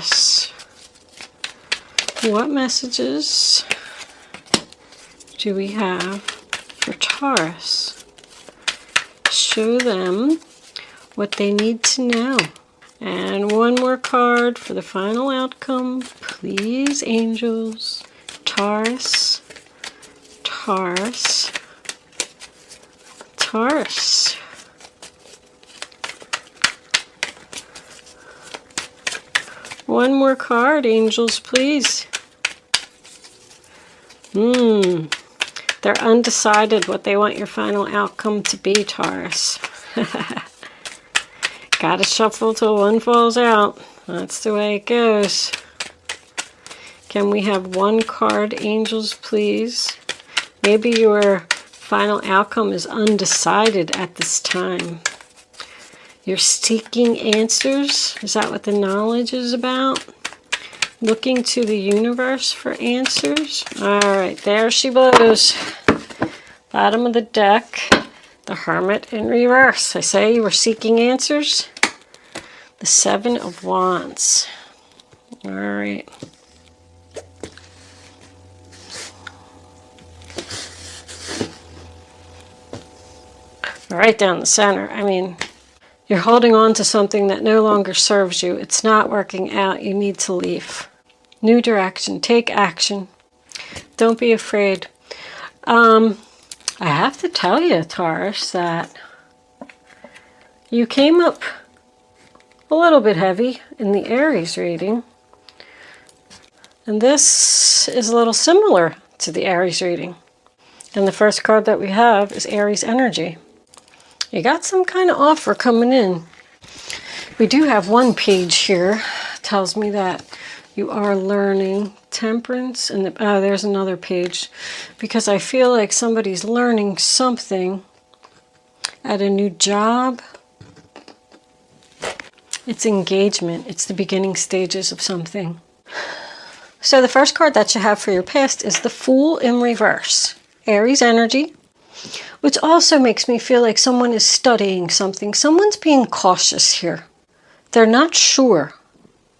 Taurus. What messages do we have for Taurus? Show them what they need to know. And one more card for the final outcome. Please, angels. Taurus. Taurus. Taurus. One more card, angels, please. They're undecided what they want your final outcome to be, Taurus. Gotta shuffle till one falls out. That's the way it goes. Can we have one card, angels, please? Maybe your final outcome is undecided at this time. You're seeking answers. Is that what the knowledge is about? Looking to the universe for answers. All right, there she blows. Bottom of the deck. The Hermit in reverse. I say you were seeking answers. The Seven of Wands. All right. Right down the center. I mean, you're holding on to something that no longer serves you. It's not working out. You need to leave. New direction. Take action. Don't be afraid. I have to tell you, Taurus, that you came up a little bit heavy in the Aries reading. And this is a little similar to the Aries reading. And the first card that we have is Aries energy. You got some kind of offer coming in. We do have one page here. Tells me that you are learning temperance. And there's another page. Because I feel like somebody's learning something at a new job. It's engagement. It's the beginning stages of something. So the first card that you have for your past is the Fool in reverse. Aries energy. Which also makes me feel like someone is studying something. Someone's being cautious here. They're not sure.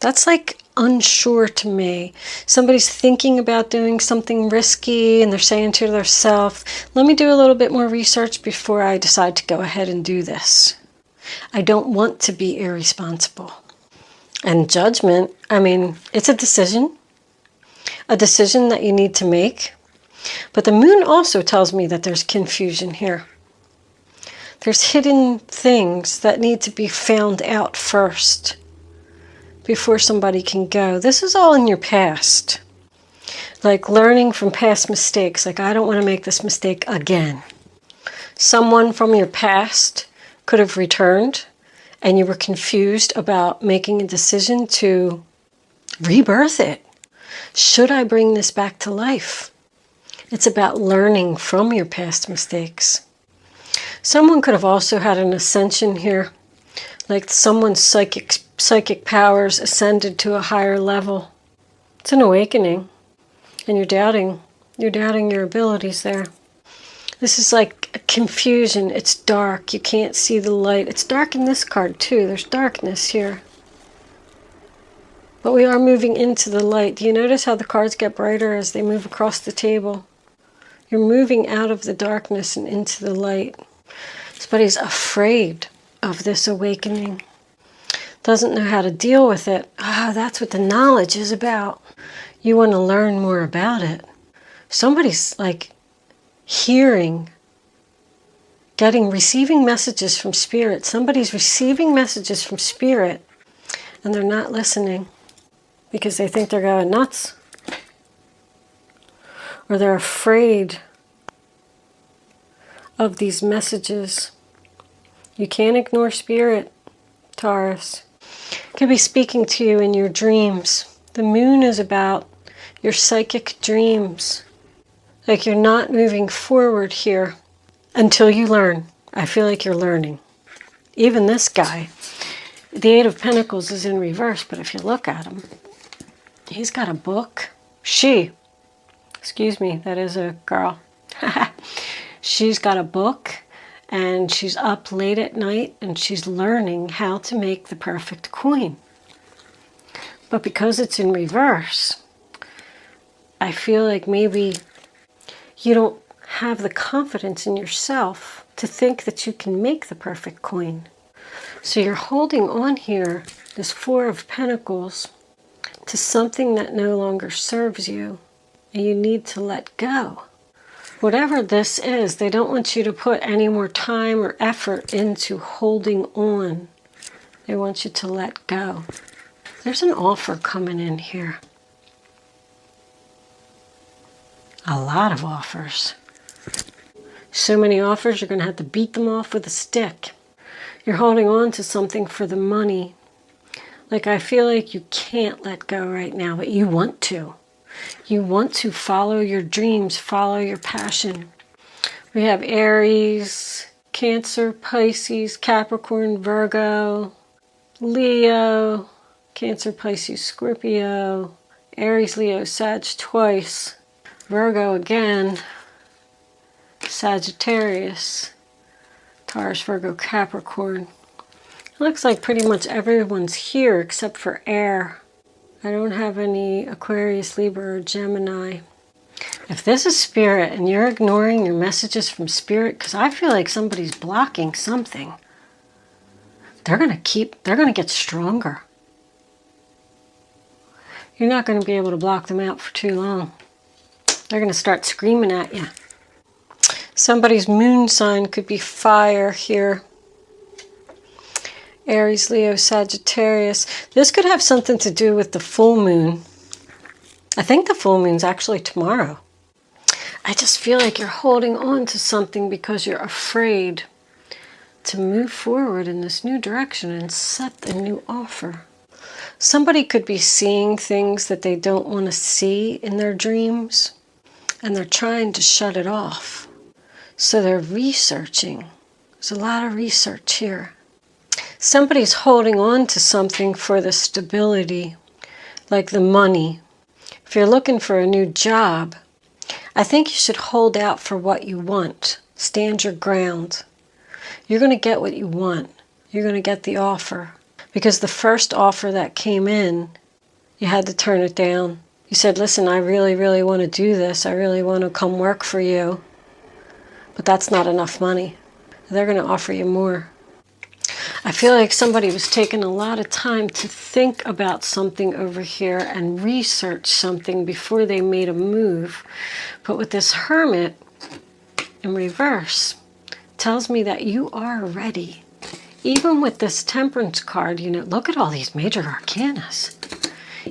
That's like unsure to me. Somebody's thinking about doing something risky and they're saying to themselves, let me do a little bit more research before I decide to go ahead and do this. I don't want to be irresponsible. And judgment, I mean, it's a decision that you need to make. But the moon also tells me that there's confusion here. There's hidden things that need to be found out first before somebody can go. This is all in your past. Like learning from past mistakes. Like, I don't want to make this mistake again. Someone from your past could have returned and you were confused about making a decision to rebirth it. Should I bring this back to life? It's about learning from your past mistakes. Someone could have also had an ascension here, like someone's psychic powers ascended to a higher level. It's an awakening, and you're doubting your abilities there. This is like a confusion. It's dark. You can't see the light. It's dark in this card too. There's darkness here. But we are moving into the light. Do you notice how the cards get brighter as they move across the table? You're moving out of the darkness and into the light. Somebody's afraid of this awakening. Doesn't know how to deal with it. That's what the knowledge is about. You want to learn more about it. Somebody's like receiving messages from Spirit. Somebody's receiving messages from Spirit and they're not listening because they think they're going nuts. Or they're afraid of these messages. You can't ignore Spirit, Taurus. It could be speaking to you in your dreams. The moon is about your psychic dreams. Like you're not moving forward here until you learn. I feel like you're learning. Even this guy, the Eight of Pentacles is in reverse, but if you look at him, he's got a book. Excuse me, that is a girl. She's got a book and she's up late at night and she's learning how to make the perfect queen. But because it's in reverse, I feel like maybe you don't have the confidence in yourself to think that you can make the perfect coin. So you're holding on here, this Four of Pentacles, to something that no longer serves you, and you need to let go. Whatever this is, they don't want you to put any more time or effort into holding on. They want you to let go. There's an offer coming in here. A lot of offers. So many offers, you're going to have to beat them off with a stick. You're holding on to something for the money. Like, I feel like you can't let go right now, but you want to. You want to follow your dreams, follow your passion. We have Aries, Cancer, Pisces, Capricorn, Virgo, Leo, Cancer, Pisces, Scorpio, Aries, Leo, Sag twice, Virgo again, Sagittarius, Taurus, Virgo, Capricorn. It looks like pretty much everyone's here except for air. I don't have any Aquarius, Libra, or Gemini. If this is Spirit and you're ignoring your messages from Spirit, because I feel like somebody's blocking something, they're going to get stronger. You're not going to be able to block them out for too long. They're going to start screaming at you. Somebody's moon sign could be fire here. Aries, Leo, Sagittarius. This could have something to do with the full moon. I think the full moon's actually tomorrow. I just feel like you're holding on to something because you're afraid to move forward in this new direction and set a new offer. Somebody could be seeing things that they don't want to see in their dreams, and they're trying to shut it off. So they're researching. There's a lot of research here. Somebody's holding on to something for the stability, like the money. If you're looking for a new job, I think you should hold out for what you want. Stand your ground. You're going to get what you want. You're going to get the offer. Because the first offer that came in, you had to turn it down. You said, listen, I really, really want to do this. I really want to come work for you. But that's not enough money. They're going to offer you more. I feel like somebody was taking a lot of time to think about something over here and research something before they made a move. But with this Hermit in reverse, tells me that you are ready. Even with this Temperance card, look at all these major arcanas.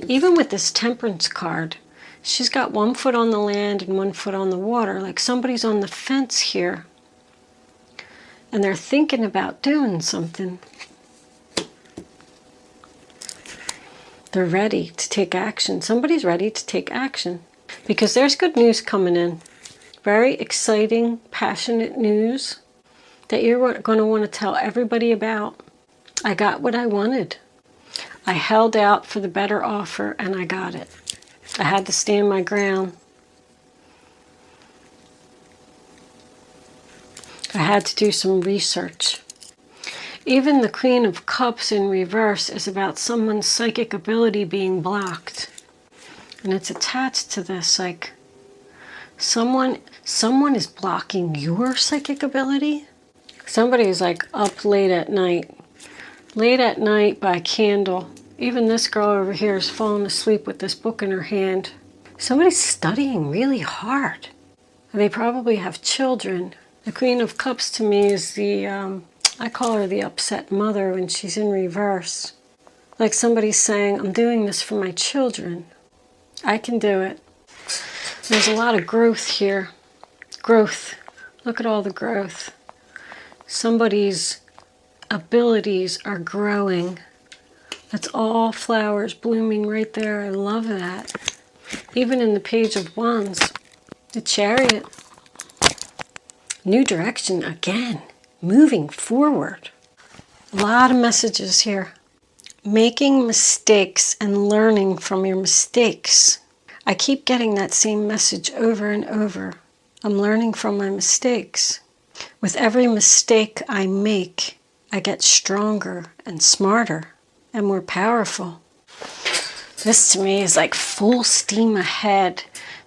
Even with this Temperance card, she's got 1 foot on the land and 1 foot on the water. Like somebody's on the fence here. And they're thinking about doing something. They're ready to take action. Somebody's ready to take action. Because there's good news coming in. Very exciting, passionate news that you're going to want to tell everybody about. I got what I wanted. I held out for the better offer and I got it. I had to stand my ground. I had to do some research. Even the Queen of Cups in reverse is about someone's psychic ability being blocked. And it's attached to this, like someone is blocking your psychic ability. Somebody's like up late at night by candle. Even this girl over here is falling asleep with this book in her hand. Somebody's studying really hard. They probably have children. The Queen of Cups to me is I call her the upset mother when she's in reverse. Like somebody's saying, I'm doing this for my children. I can do it. There's a lot of growth here. Growth. Look at all the growth. Somebody's abilities are growing. That's all flowers blooming right there. I love that. Even in the Page of Wands, the Chariot. New direction again. Moving forward. A lot of messages here. Making mistakes and learning from your mistakes. I keep getting that same message over and over. I'm learning from my mistakes. With every mistake I make, I get stronger and smarter and more powerful. This to me is like full steam ahead,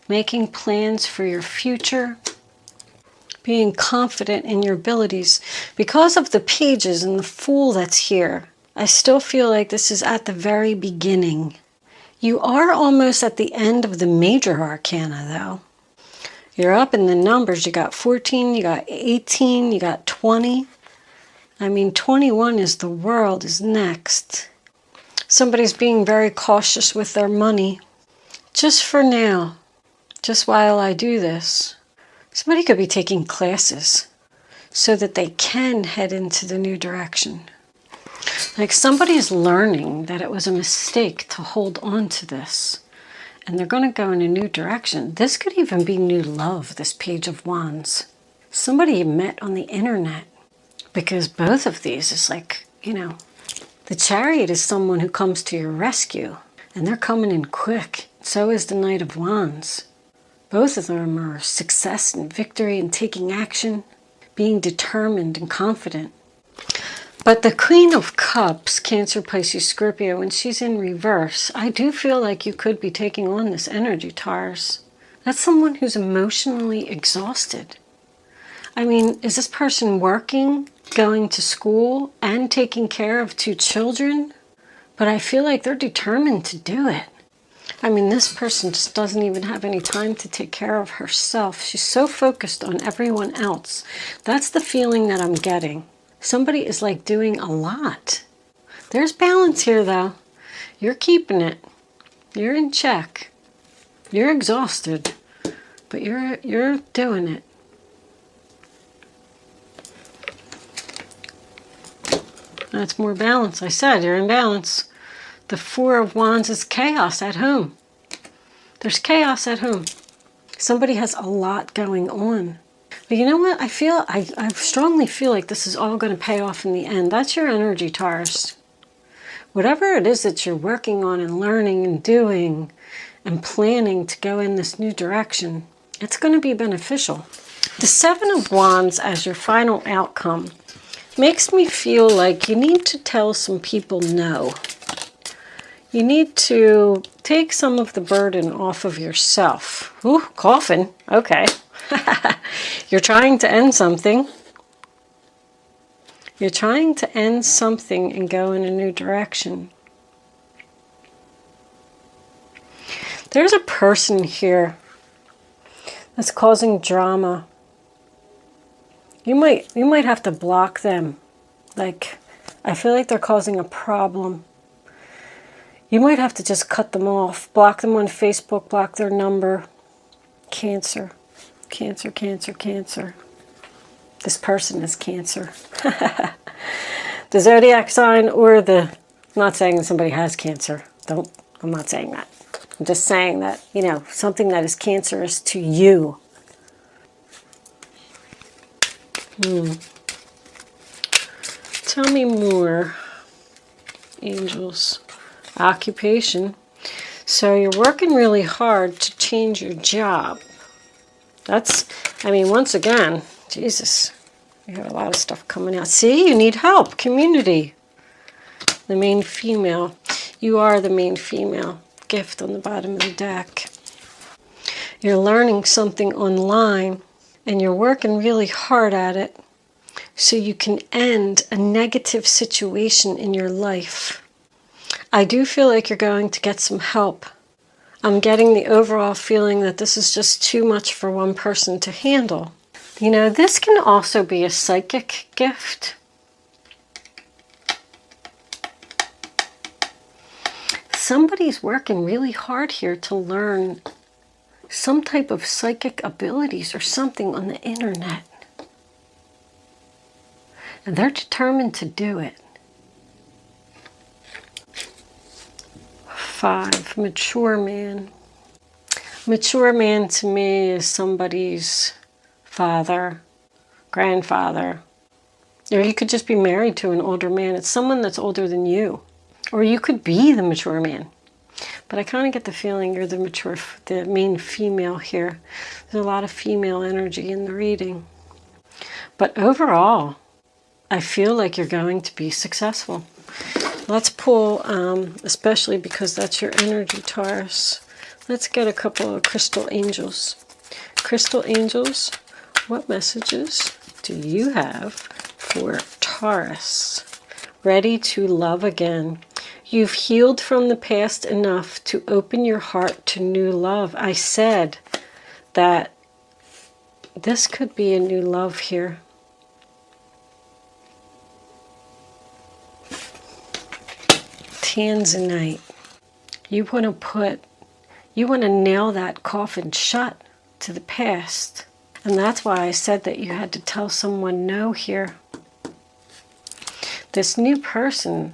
making plans for your future, being confident in your abilities. Because of the pages and the Fool that's here, I still feel like this is at the very beginning. You are almost at the end of the major arcana though. You're up in the numbers. You got 14, you got 18, you got 20. I mean, 21 is the world is next. Somebody's being very cautious with their money. Just for now, just while I do this. Somebody could be taking classes so that they can head into the new direction. Like somebody's learning that it was a mistake to hold on to this. And they're going to go in a new direction. This could even be new love, this Page of Wands. Somebody you met on the internet. Because both of these is like, you know, the Chariot is someone who comes to your rescue. And they're coming in quick. So is the Knight of Wands. Both of them are success and victory and taking action, being determined and confident. But the Queen of Cups, Cancer, Pisces, Scorpio, when she's in reverse, I do feel like you could be taking on this energy, Taurus. That's someone who's emotionally exhausted. I mean, is this person working, going to school, and taking care of 2 children? But I feel like they're determined to do it. I mean, this person just doesn't even have any time to take care of herself. She's so focused on everyone else. That's the feeling that I'm getting. Somebody is like doing a lot. There's balance here though. You're keeping it. You're in check. You're exhausted, but you're doing it. That's more balance. I said you're in balance. The Four of Wands is chaos at home. There's chaos at home. Somebody has a lot going on. But you know what? I strongly feel like this is all going to pay off in the end. That's your energy, Taurus. Whatever it is that you're working on and learning and doing and planning to go in this new direction, it's going to be beneficial. The Seven of Wands as your final outcome makes me feel like you need to tell some people no. You need to take some of the burden off of yourself. Ooh, coughing. Okay. You're trying to end something. You're trying to end something and go in a new direction. There's a person here that's causing drama. You might have to block them. Like, I feel like they're causing a problem. You might have to just cut them off. Block them on Facebook, block their number. Cancer. Cancer, Cancer, Cancer. This person is Cancer. The zodiac sign or the... I'm not saying that somebody has cancer. I'm not saying that. I'm just saying that, you know, something that is cancerous to you. Tell me more, angels. Occupation. So you're working really hard to change your job. That's, I mean, once again, Jesus, you have a lot of stuff coming out. See, you need help. Community. The main female. You are the main female. Gift on the bottom of the deck. You're learning something online and you're working really hard at it so you can end a negative situation in your life. I do feel like you're going to get some help. I'm getting the overall feeling that this is just too much for one person to handle. You know, this can also be a psychic gift. Somebody's working really hard here to learn some type of psychic abilities or something on the internet. And they're determined to do it. 5, mature man. Mature man to me is somebody's father, grandfather. Or you could just be married to an older man. It's someone that's older than you. Or you could be the mature man. But I kind of get the feeling you're the main female here. There's a lot of female energy in the reading. But overall, I feel like you're going to be successful. Let's pull, especially because that's your energy, Taurus. Let's get a couple of crystal angels. Crystal angels, what messages do you have for Taurus? Ready to love again. You've healed from the past enough to open your heart to new love. I said that this could be a new love here. Tanzanite. You want to nail that coffin shut to the past. And that's why I said that you had to tell someone no here. This new person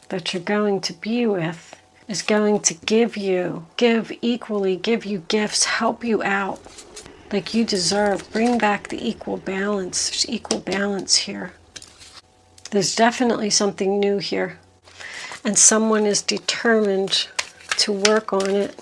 that you're going to be with is going to give you gifts, help you out like you deserve. Bring back the equal balance. There's equal balance here. There's definitely something new here. And someone is determined to work on it.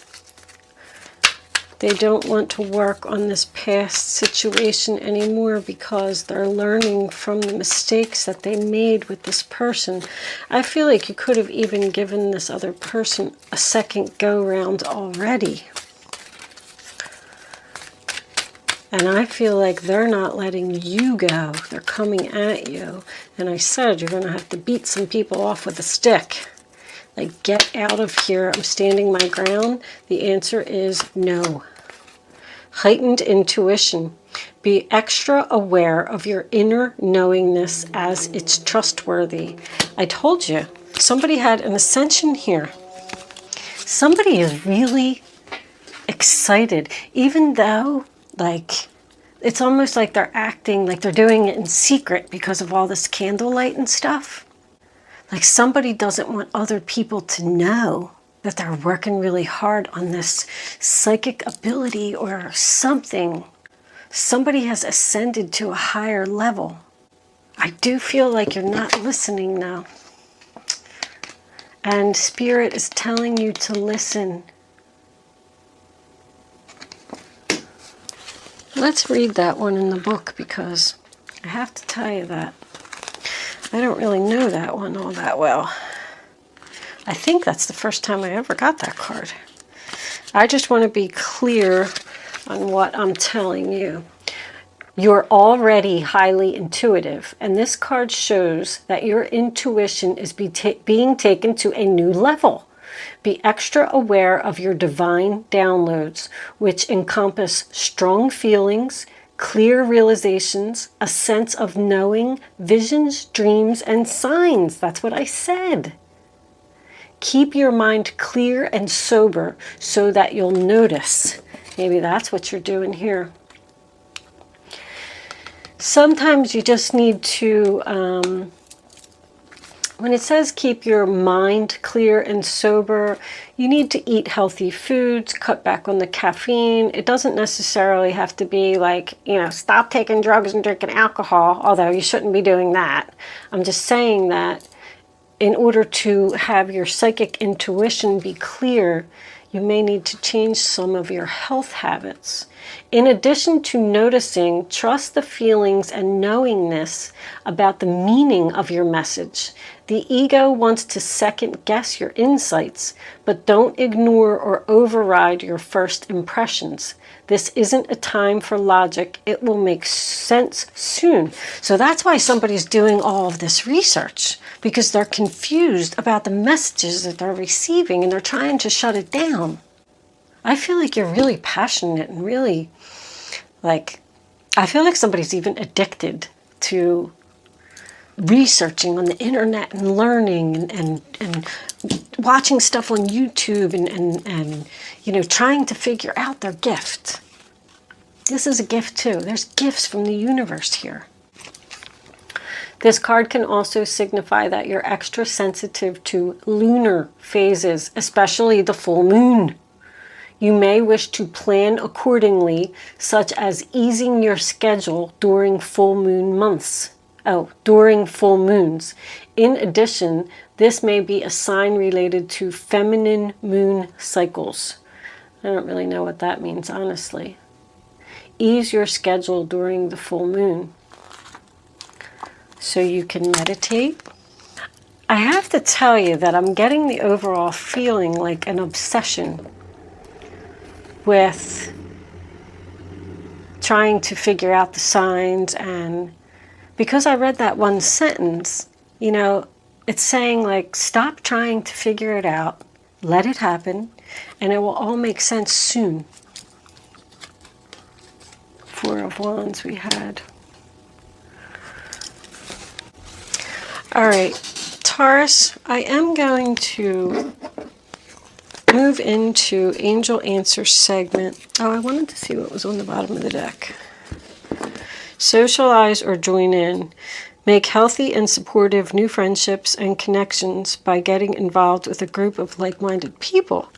They don't want to work on this past situation anymore because they're learning from the mistakes that they made with this person. I feel like you could have even given this other person a second go-round already. And I feel like they're not letting you go. They're coming at you. And I said you're going to have to beat some people off with a stick. Like, get out of here. I'm standing my ground. The answer is no. Heightened intuition. Be extra aware of your inner knowingness as it's trustworthy. I told you, somebody had an ascension here. Somebody is really excited, even though, like, it's almost like they're acting like they're doing it in secret because of all this candlelight and stuff. Like somebody doesn't want other people to know that they're working really hard on this psychic ability or something. Somebody has ascended to a higher level. I do feel like you're not listening now. And Spirit is telling you to listen. Let's read that one in the book because I have to tell you that I don't really know that one all that well. I think that's the first time I ever got that card. I just want to be clear on what I'm telling you. You're already highly intuitive, and this card shows that your intuition is being taken to a new level. Be extra aware of your divine downloads, which encompass strong feelings, clear realizations, a sense of knowing, visions, dreams, and signs. That's what I said. Keep your mind clear and sober so that you'll notice. Maybe that's what you're doing here. Sometimes you just need to, when it says keep your mind clear and sober, you need to eat healthy foods, cut back on the caffeine. It doesn't necessarily have to be like, stop taking drugs and drinking alcohol, although you shouldn't be doing that. I'm just saying that in order to have your psychic intuition be clear, you may need to change some of your health habits. In addition to noticing, trust the feelings and knowingness about the meaning of your message. The ego wants to second guess your insights, but don't ignore or override your first impressions. This isn't a time for logic. It will make sense soon. So that's why somebody's doing all of this research, because they're confused about the messages that they're receiving and they're trying to shut it down. I feel like you're really passionate and really, I feel like somebody's even addicted to researching on the internet and learning and watching stuff on YouTube and trying to figure out their gift. This is a gift too. There's gifts from the universe here. This card can also signify that you're extra sensitive to lunar phases, especially the full moon. You may wish to plan accordingly, such as easing your schedule during full moon months. During full moons. In addition, this may be a sign related to feminine moon cycles. I don't really know what that means, honestly. Ease your schedule during the full moon so you can meditate. I have to tell you that I'm getting the overall feeling like an obsession with trying to figure out the signs. And because I read that one sentence, you know, it's saying like, stop trying to figure it out, let it happen, and it will all make sense soon. Four of Wands we had. All right, Taurus, I am going to move into Angel Answer segment. Oh, I wanted to see what was on the bottom of the deck. Socialize or join in. Make healthy and supportive new friendships and connections by getting involved with a group of like-minded people.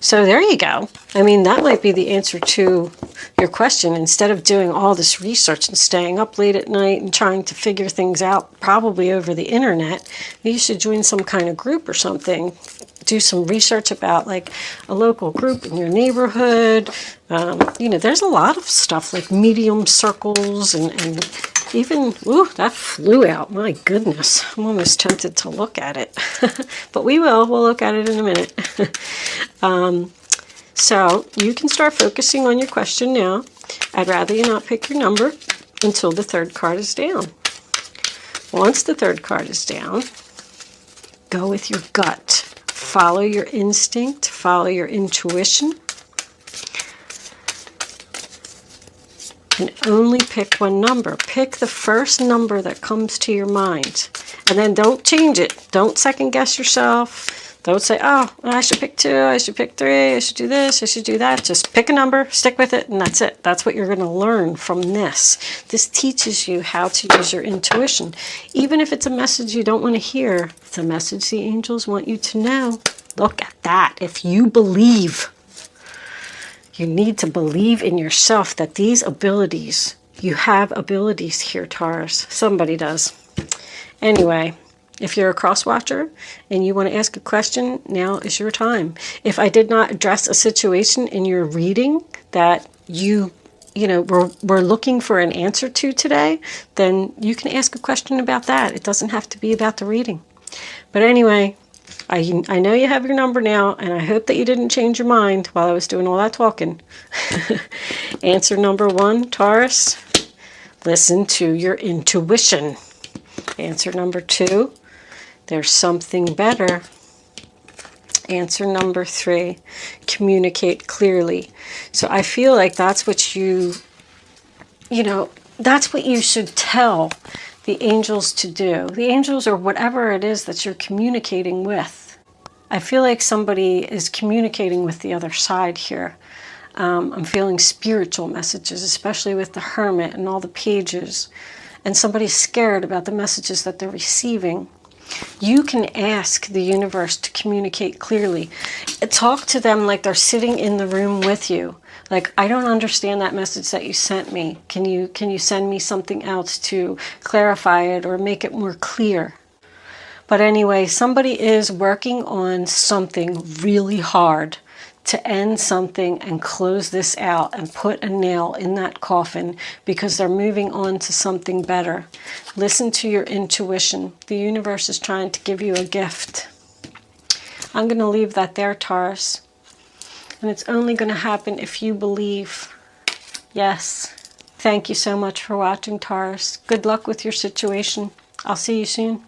So there you go. I mean, that might be the answer to your question. Instead of doing all this research and staying up late at night and trying to figure things out, probably over the internet, you should join some kind of group or something. Do some research about like a local group in your neighborhood. You know, there's a lot of stuff like medium circles and even, ooh, that flew out. My goodness, I'm almost tempted to look at it. But we will. We'll look at it in a minute. So you can start focusing on your question now. I'd rather you not pick your number until the third card is down. Once the third card is down, go with your gut. Follow your instinct. Follow your intuition. And only pick one number. Pick the first number that comes to your mind. And then don't change it. Don't second guess yourself. Don't say, oh, I should pick 2, I should pick 3, I should do this, I should do that. Just pick a number, stick with it, and that's it. That's what you're going to learn from this. This teaches you how to use your intuition. Even if it's a message you don't want to hear, it's a message the angels want you to know. Look at that. If you believe, you need to believe in yourself that these abilities, you have abilities here, Taurus. Somebody does. Anyway, if you're a cross watcher and you want to ask a question, now is your time. If I did not address a situation in your reading that you know, we're looking for an answer to today, then you can ask a question about that. It doesn't have to be about the reading. But anyway, I know you have your number now, and I hope that you didn't change your mind while I was doing all that talking. Answer number 1, Taurus, listen to your intuition. Answer number 2, there's something better. Answer number 3, communicate clearly. So I feel like that's what you know, that's what you should tell the angels to do. The angels, or whatever it is that you're communicating with. I feel like somebody is communicating with the other side here. I'm feeling spiritual messages, especially with the Hermit and all the pages. And somebody's scared about the messages that they're receiving. You can ask the universe to communicate clearly. Talk to them like they're sitting in the room with you. Like, I don't understand that message that you sent me. Can you send me something else to clarify it or make it more clear? But anyway, somebody is working on something really hard to end something and close this out and put a nail in that coffin because they're moving on to something better. Listen to your intuition. The universe is trying to give you a gift. I'm going to leave that there, Taurus. And it's only going to happen if you believe. Yes. Thank you so much for watching, Taurus. Good luck with your situation. I'll see you soon.